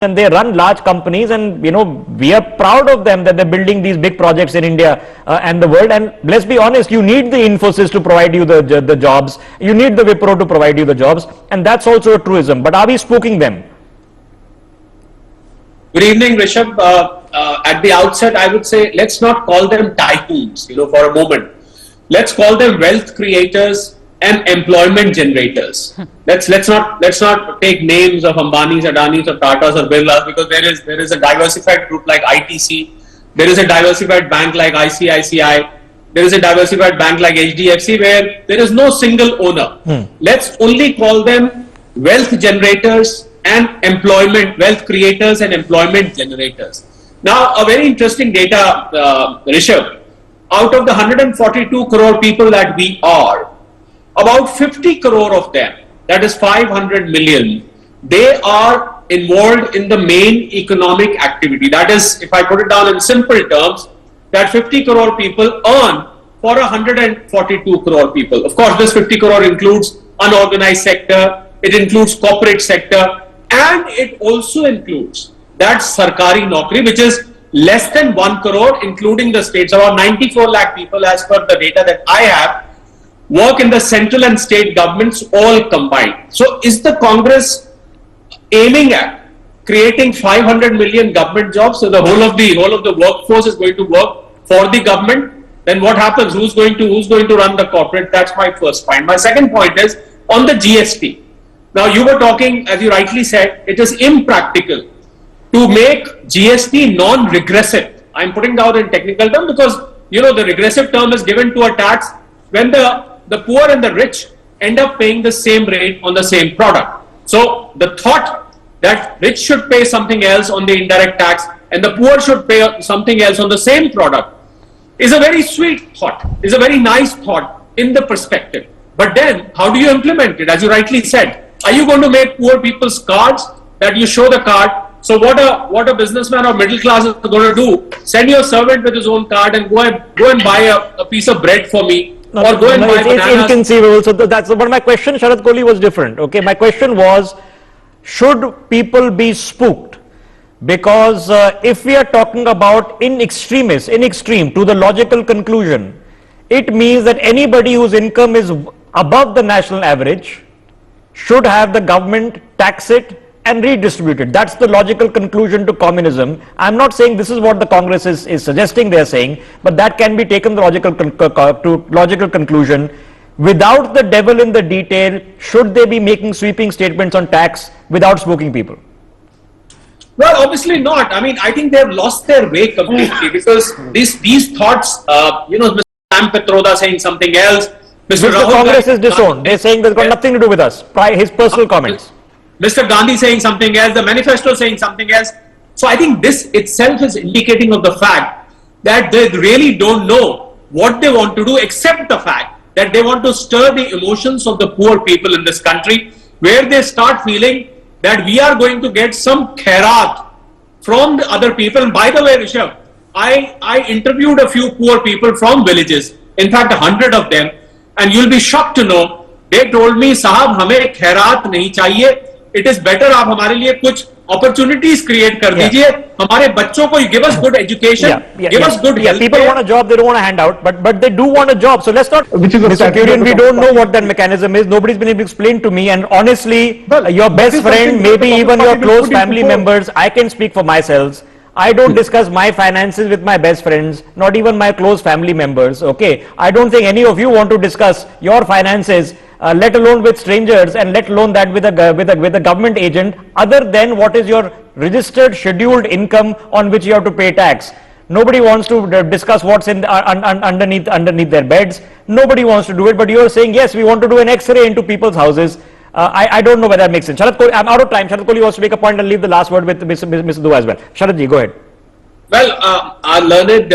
and they run large companies, and we are proud of them that they're building these big projects in India and the world. And let's be honest, you need the Infosys to provide you the jobs, you need the Wipro to provide you the jobs, and that's also a truism. But are we spooking them? Good evening, Rishabh. At the outset, I would say let's not call them tycoons, for a moment. Let's call them wealth creators and employment generators. Let's not take names of Ambanis, Adanis, or Tatas or Birlas, because there is a diversified group like ITC, there is a diversified bank like ICICI, there is a diversified bank like HDFC, where there is no single owner. Let's only call them wealth generators and wealth creators and employment generators. Now, a very interesting data, Rishabh. Out of the 142 crore people that we are, about 50 crore of them, that is 500 million, they are involved in the main economic activity. That is, if I put it down in simple terms, that 50 crore people earn for 142 crore people. Of course, this 50 crore includes unorganized sector, it includes corporate sector, and it also includes that Sarkari Naukri, which is less than 1 crore, including the states. About 94 lakh people, as per the data that I have, work in the central and state governments all combined. So is the Congress aiming at creating 500 million government jobs? So the whole of the workforce is going to work for the government. Then what happens? Who's going to run the corporate? That's my first point. My second point is on the GST. Now you were talking, as you rightly said, it is impractical to make GST non-regressive. I'm putting down in technical term because the regressive term is given to a tax when the poor and the rich end up paying the same rate on the same product. So the thought that rich should pay something else on the indirect tax and the poor should pay something else on the same product is a very sweet thought, is a very nice thought in the perspective. But then how do you implement it? As you rightly said, are you going to make poor people's cards that you show the card? So what a businessman or middle class is going to do? Send your servant with his own card and go and buy a piece of bread for me. Or go and buy bananas. It's inconceivable. So but my question, Sharad Kohli, was different. Okay, my question was, should people be spooked? Because if we are talking about in extreme to the logical conclusion, it means that anybody whose income is above the national average should have the government tax it and redistribute it. That's the logical conclusion to communism. I'm not saying this is what the Congress is suggesting they're saying, but that can be taken to logical conclusion. Without the devil in the detail, should they be making sweeping statements on tax without spooking people? Well, obviously not. I mean, I think they've lost their way completely because these thoughts, Mr. Sam Pitroda saying something else, Mr. The Congress is disowned. They're saying that's got nothing to do with us. His personal comments. Mr. Gandhi saying something else, the manifesto saying something else. So I think this itself is indicating of the fact that they really don't know what they want to do, except the fact that they want to stir the emotions of the poor people in this country, where they start feeling that we are going to get some khairat from the other people. And by the way, Rishabh, I interviewed a few poor people from villages, in fact 100 of them, and you'll be shocked to know, they told me, Sahab, hame khairat nahi chahiye. It is better आप हमारे लिए कुछ opportunities create कर दीजिए, हमारे बच्चों को give us good education, give us good health. People want a job, they don't want a handout, but they do want a job. So let's not, Mr. Kurian, we don't know what that mechanism is. Nobody's been able to explain to me, and honestly, your best friend, maybe even your close family members, I can speak for myself. I don't discuss my finances with my best friends, not even my close family members. Okay, I don't think any of you want to discuss your finances, let alone with strangers, and let alone that with a government agent, other than what is your registered scheduled income on which you have to pay tax. Nobody wants to discuss what's in underneath their beds. Nobody wants to do it. But you're saying, yes, we want to do an X-ray into people's houses. I don't know whether that makes sense. Sharad Kohli, I'm out of time. Sharad Kohli wants to make a point and leave the last word with Mr. Dua as well. Sharad ji, go ahead. Well, our learned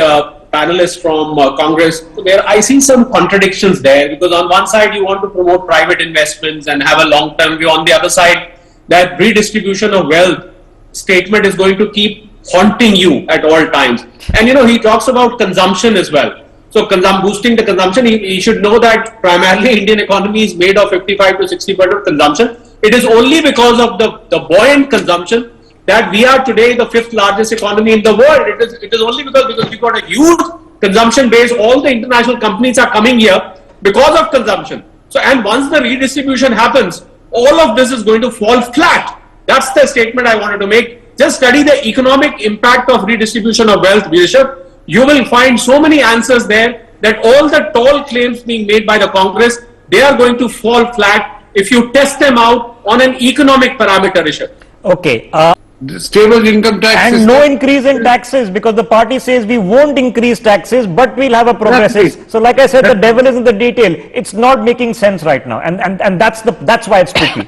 panelists from Congress, where I see some contradictions there, because on one side you want to promote private investments and have a long-term view. On the other side, that redistribution of wealth statement is going to keep haunting you at all times. And he talks about consumption as well. So boosting the consumption, he should know that primarily Indian economy is made of 55 to 60% of consumption. It is only because of the buoyant consumption that we are today the 5th largest economy in the world. It is only because we've got a huge consumption base. All the international companies are coming here because of consumption. So, and once the redistribution happens, all of this is going to fall flat. That's the statement I wanted to make. Just study the economic impact of redistribution of wealth, Bishop. You will find so many answers there that all the tall claims being made by the Congress, they are going to fall flat if you test them out on an economic parameter, Rishabh. Okay. Stable income tax And system. no increase in taxes, because the party says we won't increase taxes, but we'll have a progressive. That's it. So like I said, the devil is in the detail. It's not making sense right now. And that's why it's tricky.